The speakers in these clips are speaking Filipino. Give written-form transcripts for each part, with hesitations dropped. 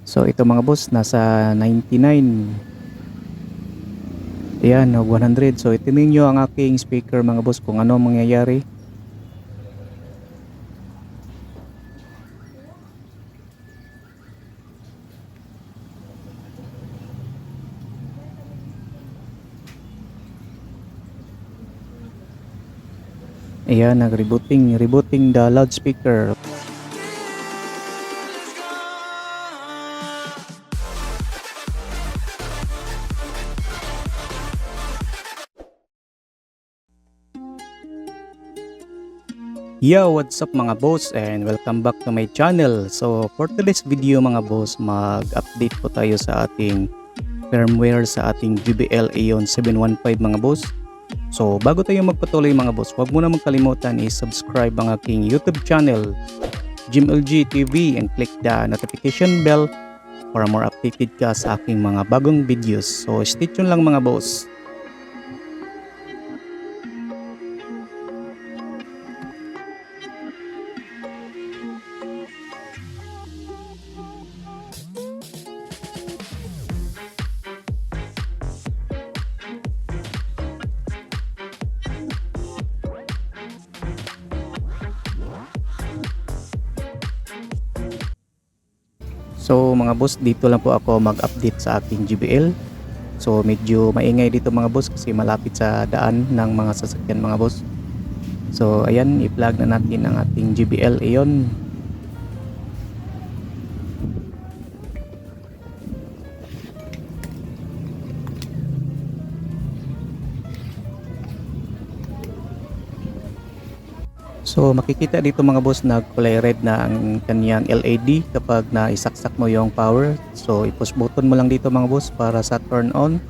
So ito mga boss, nasa 99. Ayan, 100. So itinin nyo ang aking speaker mga boss kung ano mangyayari. Ayan, rebooting the loudspeaker. Yo, what's up mga boss and welcome back to my channel. So for today's video mga boss, mag-update po tayo sa ating firmware sa ating JBL Aeon 715 mga boss. So bago tayo magpatuloy mga boss, huwag mo na magkalimutan i-subscribe ang aking YouTube channel, JimLG TV, and click the notification bell para more updated ka sa aking mga bagong videos. So stay tuned lang mga boss. So mga boss, dito lang po ako mag-update sa aking JBL. So medyo maingay dito mga boss kasi malapit sa daan ng mga sasakyan mga boss. So ayan, i-plug na natin ang ating JBL Aeon. So makikita dito mga boss na kulay red na ang kanyang LED kapag naisaksak mo yung power. So i-push button mo lang dito mga boss para sa turn on.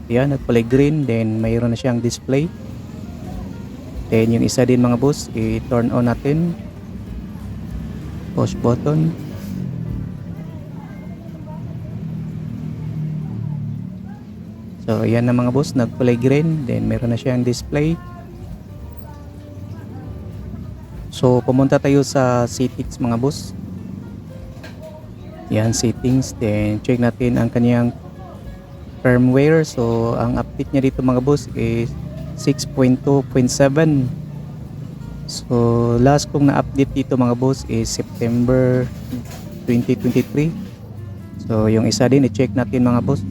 Ayan, nagkulay green, then mayroon na siyang display. Then yung isa din mga boss, i-turn on natin. Push button. So ayan na mga boss, nagkulay green, then mayroon na siyang display. So pumunta tayo sa settings mga boss. Yan, settings, then check natin ang kanyang firmware. So ang update niya dito mga boss is 6.2.7. So last kong na-update dito mga boss is September 2023. So yung isa din i-check natin mga boss.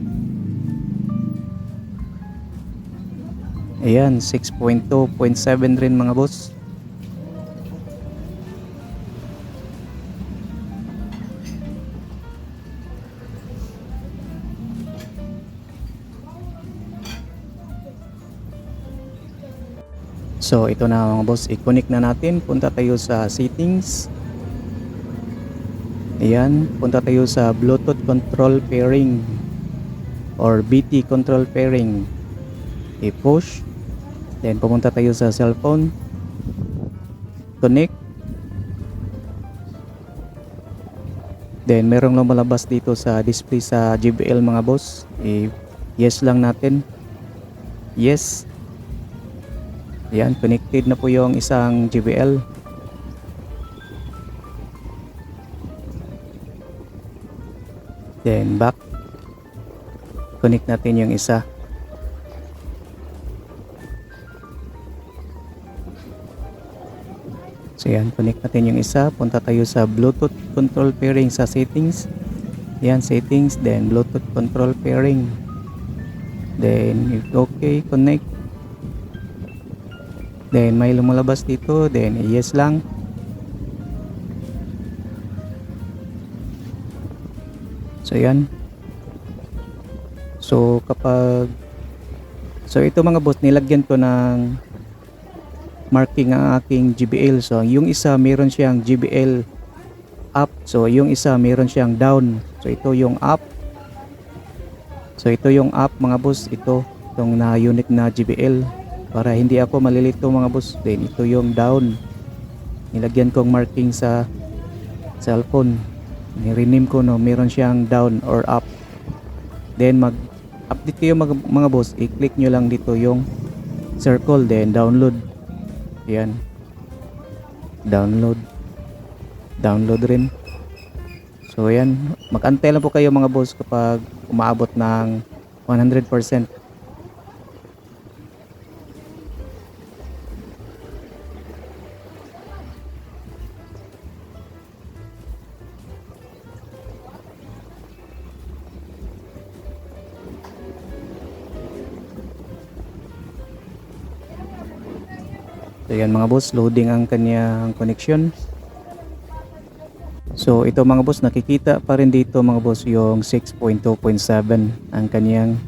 Ayan, 6.2.7 rin mga boss. So ito na mga boss, i-connect na natin. Punta tayo sa settings. Ayan, punta tayo sa Bluetooth control pairing or BT control pairing. I-push. Then pumunta tayo sa cellphone. Connect. Then merong lumalabas dito sa display sa JBL mga boss. Yes lang natin. Yes. Yan, connected na po yung isang JBL. Then back. Connect natin yung isa. So yan, connect natin yung isa. Punta tayo sa Bluetooth control pairing sa settings. Yan, settings, then Bluetooth control pairing. Then okay, connect. Then may lumulabas dito, then yes lang. So yan. So ito mga boss, nilagyan ko ng marking ang aking JBL. So yung isa meron siyang JBL up, so yung isa meron siyang down. So ito yung up. So ito yung up mga boss, itong na unit na JBL. Para hindi ako malilito mga boss. Then ito yung down. Nilagyan kong marking sa cellphone. Ni-rename ko no, meron siyang down or up. Then mag-update kayo mga boss. I-click nyo lang dito yung circle, then download. Ayan. Download rin. So ayan, mag-antay lang po kayo mga boss kapag umaabot ng 100%. So ayan mga boss, loading ang kanyang connection. So ito mga boss, nakikita pa rin dito mga boss yung 6.2.7 ang kanyang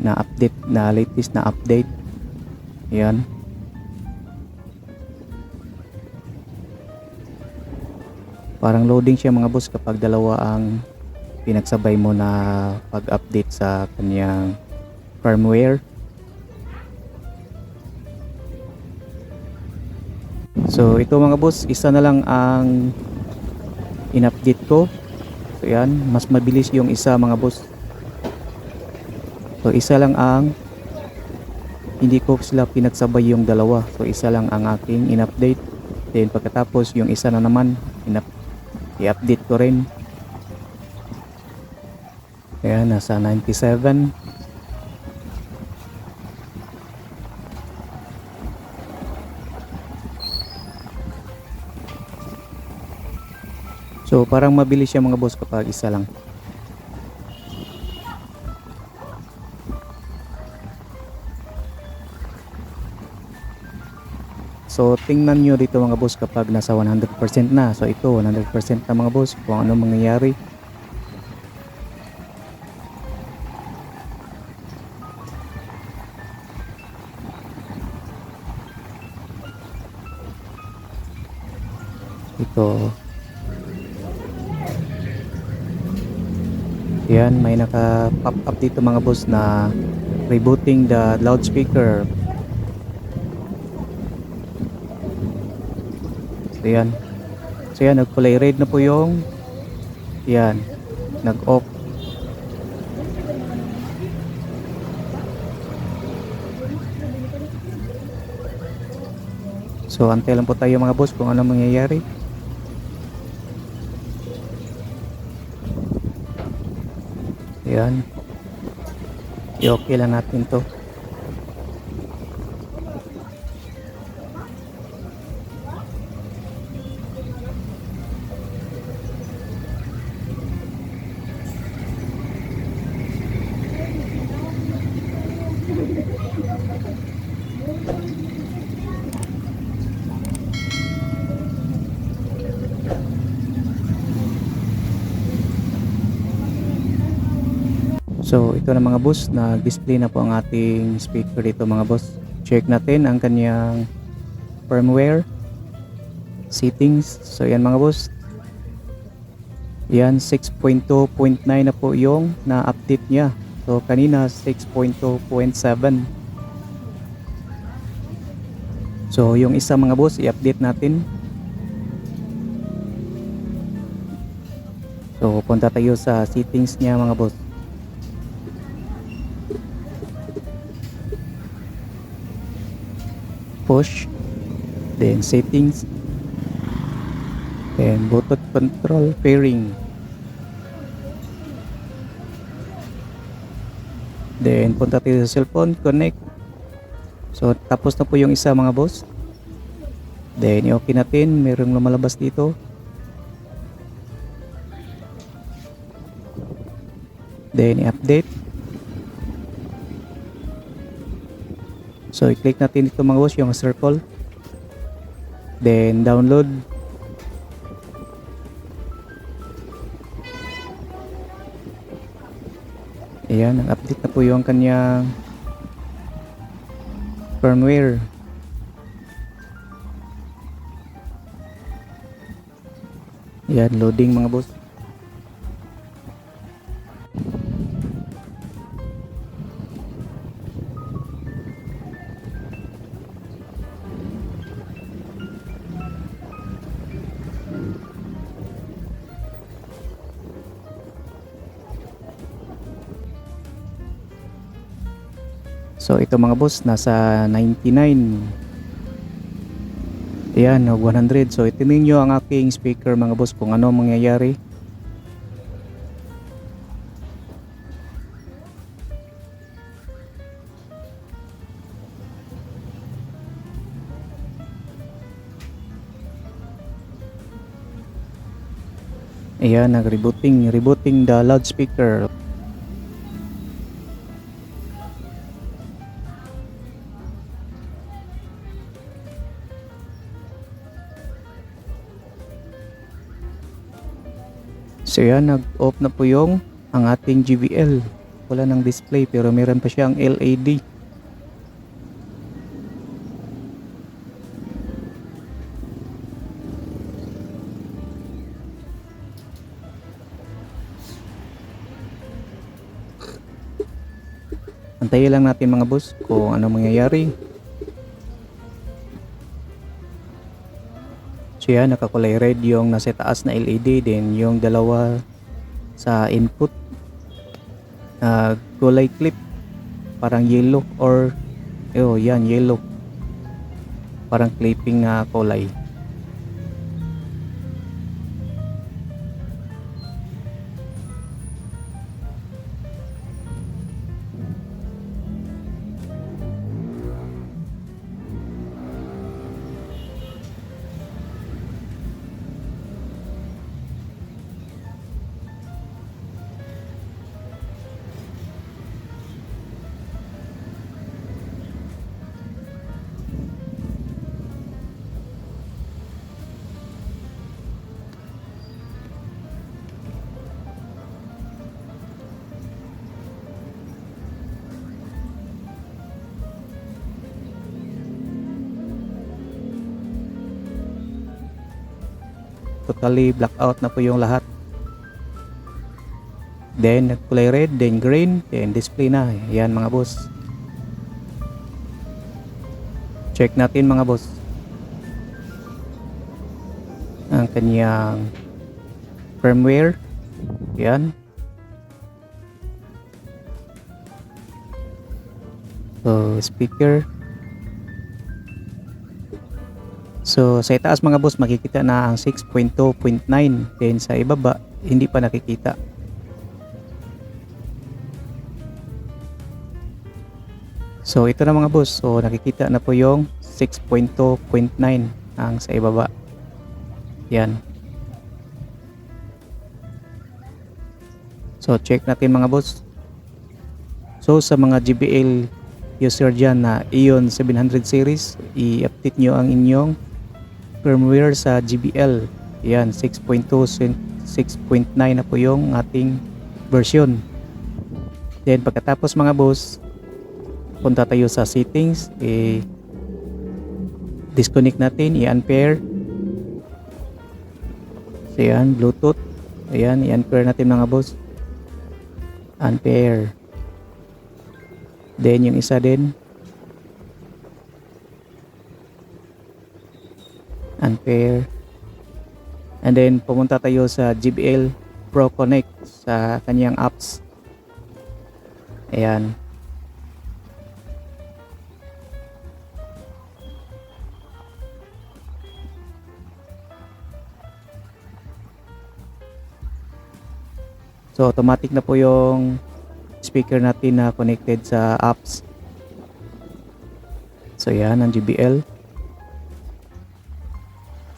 na-update, na latest na update. Ayan. Parang loading siya mga boss kapag dalawa ang pinagsabay mo na pag-update sa kanyang firmware. So ito mga boss, isa na lang ang in-update ko. So yan, mas mabilis yung isa mga boss. So isa lang ang hindi ko sila pinagsabay yung dalawa. So isa lang ang aking in-update. Then pagkatapos yung isa na naman i-update ko rin. Ayan, nasa 97. So parang mabilis siya mga boss kapag isa lang. So tingnan nyo dito mga boss kapag nasa 100% na. So ito 100% na mga boss kung ano mangyayari. Ito. Yan, may naka-pop up dito mga boss na rebooting the loudspeaker. So yan. So yan, nag-play red na po yung yan, nag-off. So antay lang po tayo mga boss kung ano mangyayari. Yan. I-okay lang natin to. So ito na mga boss, nag-display na po ang ating speaker dito mga boss. Check natin ang kanyang firmware settings. So yan mga boss. Yan 6.2.9 na po yung na-update niya. So kanina 6.2.7. So yung isa mga boss, i-update natin. So punta tayo sa settings niya mga boss. Push, then settings, then Bluetooth control pairing, then punta tayo sa cellphone connect. So tapos na po yung isa mga boss. Then i-okay natin, merong lumalabas dito. Then i-update. So i-click natin dito mga boss yung circle. Then download. Ayan, nag-update na po yung kanyang firmware. Ayan, loading mga boss. So ito mga boss, nasa 99. Ayan, 100. So itinin nyo ang aking speaker mga boss kung ano mangyayari. Ayan, rebooting the loudspeaker. So yan, nag-off na po yung ang ating JBL. Wala ng display pero meron pa siyang LED. Antayin lang natin mga boss kung ano mangyayari. So yan, nakakulay red yung nasa taas na LED, then yung dalawa sa input kulay clip parang yellow or yan yellow, parang clipping na kulay. Totally blackout na po yung lahat. Then kulay red, then green, then display na. Yan mga boss. Check natin mga boss ang kanyang firmware. Yan. So speaker. So sa itaas mga boss makikita na ang 6.2.9, then sa ibaba hindi pa nakikita. So ito na mga boss, so nakikita na po yung 6.2.9 ang sa ibaba. Yan. So check natin mga boss. So sa mga JBL user dyan na Ion 700 series, i-update nyo ang inyong firmware sa JBL. Yan, 6.2, 6.9 na po yung ating version. Then pagkatapos mga boss, punta tayo sa settings, disconnect natin, i-unpair. So yan, Bluetooth. Ayan, i-unpair natin mga boss. Unpair. Then yung isa din, unpair. And then pumunta tayo sa JBL Pro Connect sa kanyang apps. Ayan. So automatic na po yung speaker natin na connected sa apps. So yan ang JBL.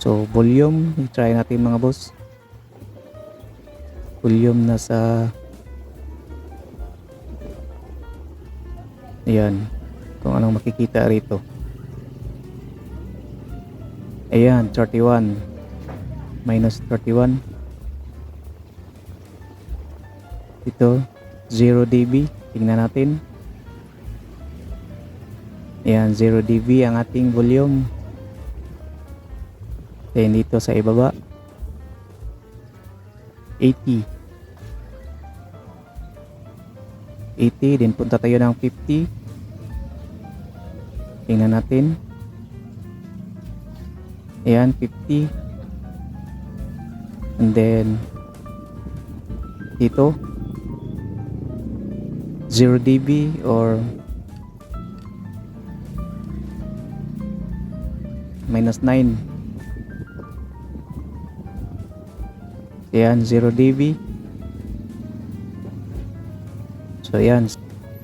So volume, i-try natin mga boss. Volume na sa ayan, kung anong makikita rito. Ayan, 31 minus 31. Ito 0 dB, tingnan natin. Ayan, 0 dB ang ating volume. Then dito sa ibaba 80, then punta tayo ng 50. Tingnan natin. Ayan, 50. And then dito 0 dB or minus 9. Ayan, 0 dB. So ayan.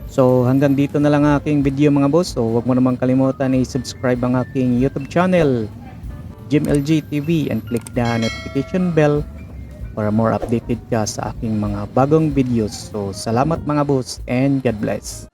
So hanggang dito na lang aking video mga boss. So huwag mo namang kalimutan i-subscribe ang aking YouTube channel, Jim LG TV, and click the notification bell para more updated ka sa aking mga bagong videos. So salamat mga boss and God bless.